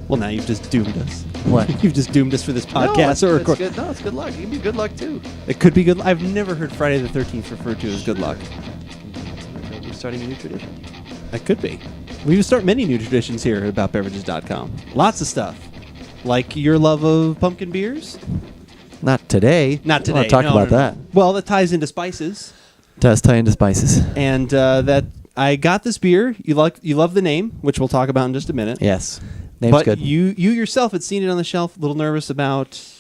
Well, now you've just doomed us. What? You've just doomed us for this podcast. No, it's good. No, it's good luck. It can be good luck too. It could be good. I've never heard Friday the 13th referred to as good luck. We're starting a new tradition. That could be. We start many new traditions here at AboutBeverages.com. Lots of stuff. Like your love of pumpkin beers. Not today. Not today. We'll talk about that. Well, that ties into spices. Does tie into spices. And that I got this beer. You love the name, which we'll talk about in just a minute. Yes. Name's but good. you yourself had seen it on the shelf, a little nervous about...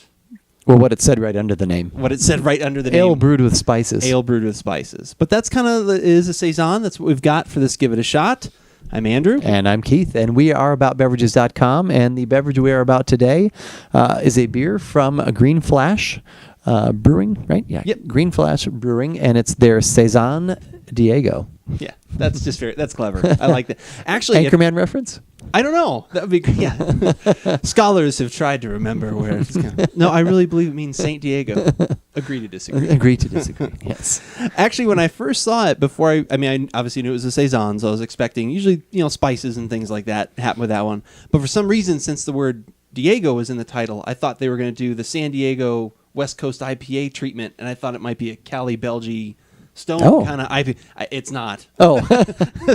Well, what it said right under the name. What it said right under the name. Ale brewed with spices. Ale brewed with spices. But that's kind of is a Saison. That's what we've got for this Give It a Shot. I'm Andrew. And I'm Keith. And we are AboutBeverages.com. And the beverage we are about today is a beer from Green Flash Brewing, right? Yeah. Yep. Green Flash Brewing. And it's their Saison Diego. Yeah. That's just that's clever. I like that. Actually, Anchorman reference? I don't know. That would be yeah. Scholars have tried to remember where it's going. No, I really believe it means Saint Diego. Agree to disagree. Agree to disagree. Yes. Actually, when I first saw it, before I obviously knew it was a Saison, so I was expecting usually spices and things like that happen with that one. But for some reason, since the word Diego was in the title, I thought they were going to do the San Diego West Coast IPA treatment, and I thought it might be a Cali Belgi Stone kind of IPA. It's not. Oh.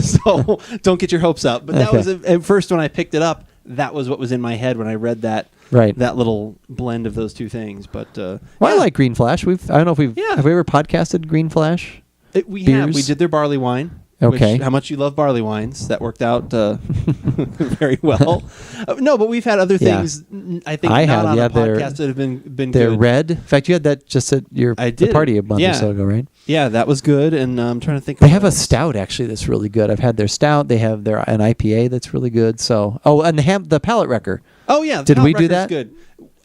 So don't get your hopes up. But that Okay. was at first when I picked it up. That was what was in my head when I read that. Right. That little blend of those two things. But I like Green Flash. I don't know if have we ever podcasted Green Flash? We beers? have. We did their barley wine. Okay. How much you love barley wines. That worked out very well. No, but we've had other things, I think, not on a podcast that have been they're good. red. In fact, you had that just at the party a month or so ago, right? Yeah, that was good. And I'm trying to think. They have a stout, actually, that's really good. I've had their stout. They have an IPA that's really good. So, and the palate wrecker. Oh, yeah. Did we do that? Good.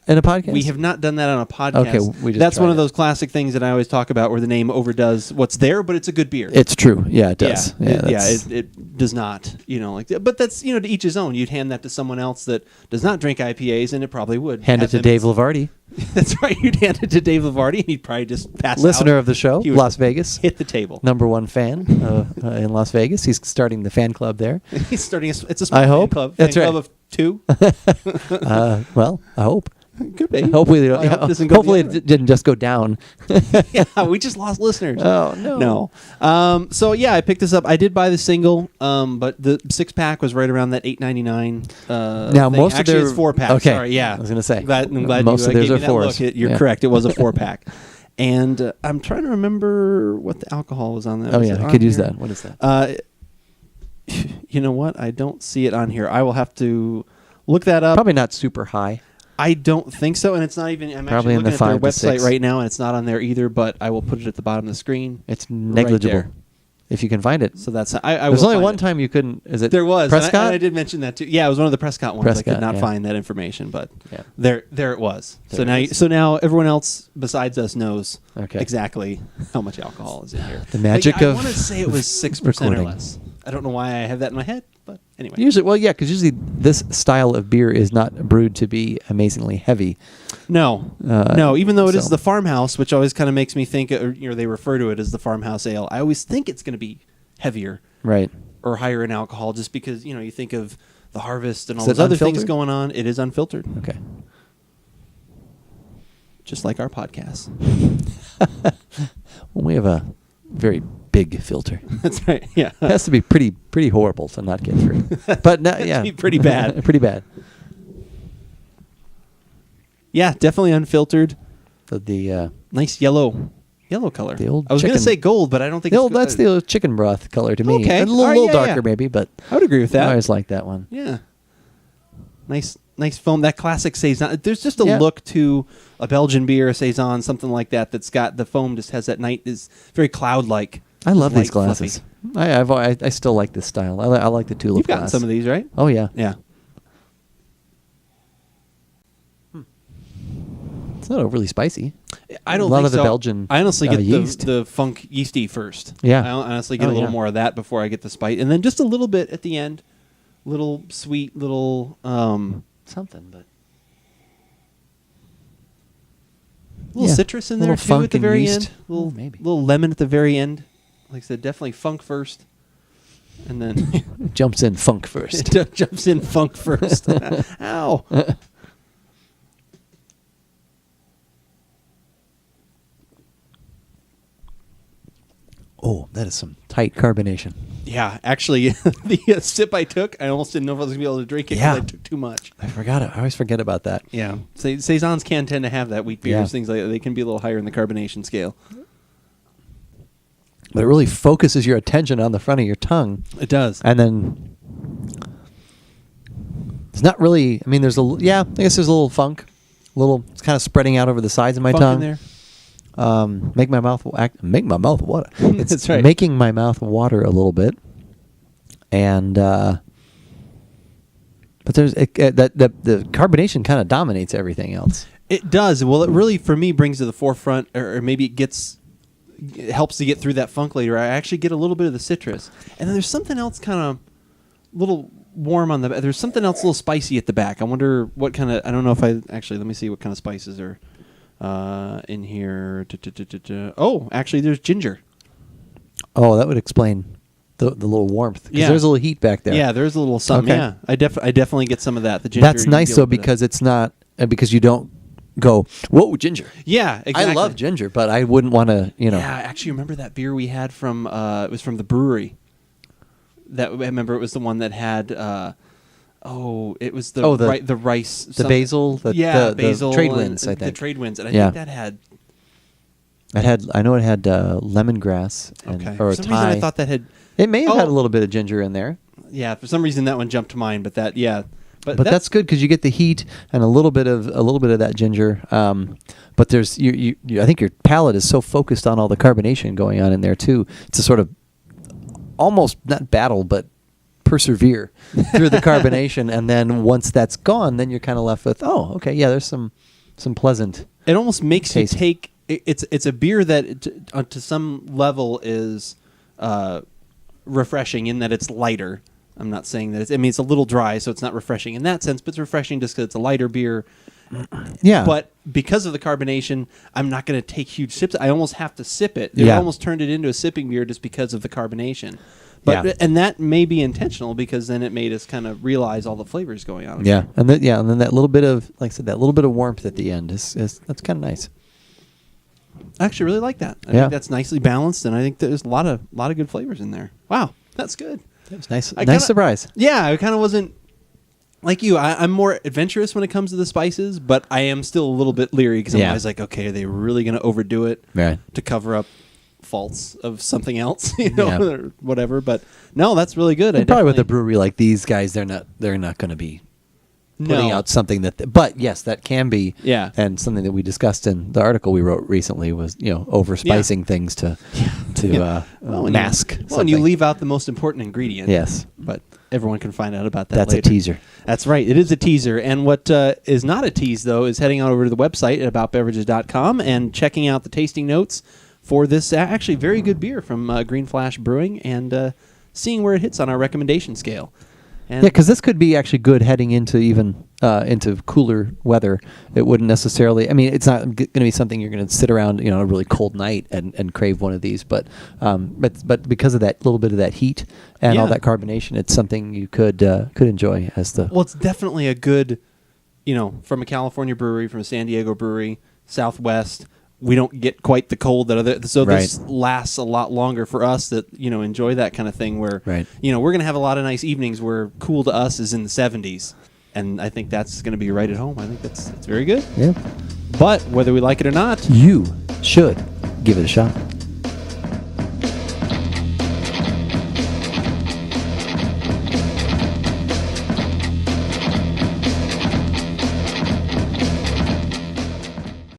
In a podcast? We have not done that on a podcast. Okay, that's one of those classic things that I always talk about where the name overdoes what's there, but it's a good beer. It's true. Yeah, it does. It does not, like that. But that's, to each his own. You'd hand that to someone else that does not drink IPAs, and it probably would. Hand it to Dave Lavardi. That's right. You'd hand it to Dave Lavardi, and he'd probably just pass Listener out. of the show, Las Vegas. Hit the table. #1 fan in Las Vegas. He's starting the fan club there. He's starting it's a small fan club. That's fan right. club of 2. Well, I hope. Could be. Hopefully, hopefully it it didn't just go down. Yeah, we just lost listeners. Oh no. So yeah, I picked this up. I did buy the single, but the 6-pack was right around that $8.99. Now thing. most Actually, of their it's 4-pack. Okay, sorry, yeah. I was going to say. I'm glad most you of theirs gave me are that fours. look. You're correct. It was a 4-pack, and I'm trying to remember what the alcohol was on that. Oh Was yeah, it I on could use here? that. What is that? You know what? I don't see it on here. I will have to look that up. Probably not super high. I don't think so, and it's not even. I'm Probably actually looking in the at their 5 to website 6. right now, and it's not on there either. But I will put it at the bottom of the screen. It's negligible there. if you can find it. So that's. I There's will only find one it. time you couldn't. Is it There was Prescott? And I did mention that too. Yeah, it was one of the Prescott ones. I could not yeah. find that information, but Yeah. there it was. There So now everyone else besides us knows Okay. exactly how much alcohol is in here. The magic I of want to say it was 6% or recording. less. I don't know why I have that in my head, but anyway. Usually, because usually this style of beer is not brewed to be amazingly heavy. No, even though it is so- the farmhouse, which always kind of makes me think, they refer to it as the farmhouse ale. I always think it's going to be heavier, Right. or higher in alcohol, just because you think of the harvest and all Is it those other things unfiltered? going on. It is unfiltered, Okay. just like our podcast. Well, we have a very big filter. That's right. Yeah, It has to be pretty horrible to not get through. But no, yeah, be pretty bad. pretty bad. Yeah, definitely unfiltered. The Nice yellow color. The old I was going to chicken- say gold, but I don't think the it's old, that's the old chicken broth color to me. Okay. A little, All right, little yeah, darker yeah. maybe, but I would agree with I that. always like that one. Yeah. Nice foam. That classic Saison. There's just a Yeah. look to a Belgian beer, a Saison, something like that. That's got the foam. Just has that is very cloud-like. I love these light, glasses. fluffy. I still like this style. I like the tulip You've gotten glass. some of these, right? Oh yeah. Yeah. It's not overly spicy. I don't A lot think of the so. Belgian, I honestly get yeast. the funk yeasty first. Yeah. I honestly get Oh, a little yeah. more of that before I get the spice, and then just a little bit at the end, little sweet, little Something, but little Yeah. citrus in Little there too funk at the and very yeast. end. Little Maybe. little lemon at the very end. Like I said, definitely funk first. And then Jumps in funk first. jumps in funk first. Ow. Oh, that is some tight carbonation. Yeah, actually, the sip I took, I almost didn't know if I was going to be able to drink it because Yeah. I took too much. I forgot it. I always forget about that. Yeah. Saisons can tend to have that. Wheat beers, Yeah. things like that. They can be a little higher in the carbonation scale. But it really focuses your attention on the front of your tongue. It does. And then it's not really, I mean, there's I guess there's a little funk. It's kind of spreading out over the sides of my Funk tongue. in there. Make my mouth water. It's That's right. making my mouth water a little bit. And, but there's, the carbonation kind of dominates everything else. It does. Well, it really, for me, brings to the forefront, or maybe it helps to get through that funk later. I actually get a little bit of the citrus. And then there's something else kind of little warm on there's something else a little spicy at the back. I wonder what kind of, I don't know if let me see what kind of spices are in here. Oh, actually, there's ginger. Oh, that would explain the little warmth. Because Yeah. there's a little heat back there. Yeah, there's a little something. Okay. Yeah, I definitely get some of that. The ginger. That's you nice, get a though, little bit of because it's not, because you don't go, whoa, ginger. Yeah, exactly. I love ginger, but I wouldn't want to, Yeah, I actually remember that beer we had from, it was from the brewery. I remember it was the one that had, it was the rice. The basil, the basil. trade winds, I The think. trade winds, and I Yeah. think that had. I know it had lemongrass or For some reason, Thai. I thought that had. It may have had Oh. a little bit of ginger in there. Yeah, for some reason that one jumped to mind, but that, yeah. But that's good because you get the heat and a little bit of that ginger. But there's I think your palate is so focused on all the carbonation going on in there too. It's a sort of almost not battle, but persevere through the carbonation, and then once that's gone, then you're kind of left with, oh, okay, yeah, there's some pleasant. It almost makes taste. you take. It's a beer that to some level is refreshing in that it's lighter. I'm not saying that it's a little dry, so it's not refreshing in that sense, but it's refreshing just because it's a lighter beer. Yeah. But because of the carbonation, I'm not going to take huge sips. I almost have to sip it. They Yeah. almost turned it into a sipping beer just because of the carbonation. But Yeah. and that may be intentional because then it made us kind of realize all the flavors going on. Yeah, and then that little bit of, like I said, that little bit of warmth at the end is that's kind of nice. I actually really like that. I Yeah. think that's nicely balanced, and I think there's a lot of good flavors in there. Wow, that's good. It was nice. I Nice kinda- surprise. Yeah, I kind of wasn't like you. I'm more adventurous when it comes to the spices, but I am still a little bit leery because I'm Yeah. always like, okay, are they really going to overdo it Right. to cover up faults of something else, or whatever? But no, that's really good. And probably with a brewery like these guys, they're not going to be putting out something but yes, that can be. Yeah. And something that we discussed in the article we wrote recently was, over spicing things to mask. And you something. leave out the most important ingredient. Yes. But everyone can find out about that. That's later. a teaser. That's right. It is a teaser. And what is not a tease, though, is heading on over to the website at AboutBeverages.com and checking out the tasting notes for this actually very good beer from Green Flash Brewing and seeing where it hits on our recommendation scale. And Yeah, because this could be actually good heading into into cooler weather. It wouldn't necessarily. I mean, it's not going to be something you're going to sit around, on a really cold night and crave one of these. But because of that little bit of that heat and all Yeah. that carbonation, it's something you could enjoy as the. Well, it's definitely a good, from a California brewery, from a San Diego brewery, Southwest. We don't get quite the cold that other. So this lasts a lot longer for us that enjoy that kind of thing. Where Right. we're going to have a lot of nice evenings where cool to us is in the 70s, and I think that's going to be right at home. I think it's very good. Yeah. But whether we like it or not, You should give it a shot.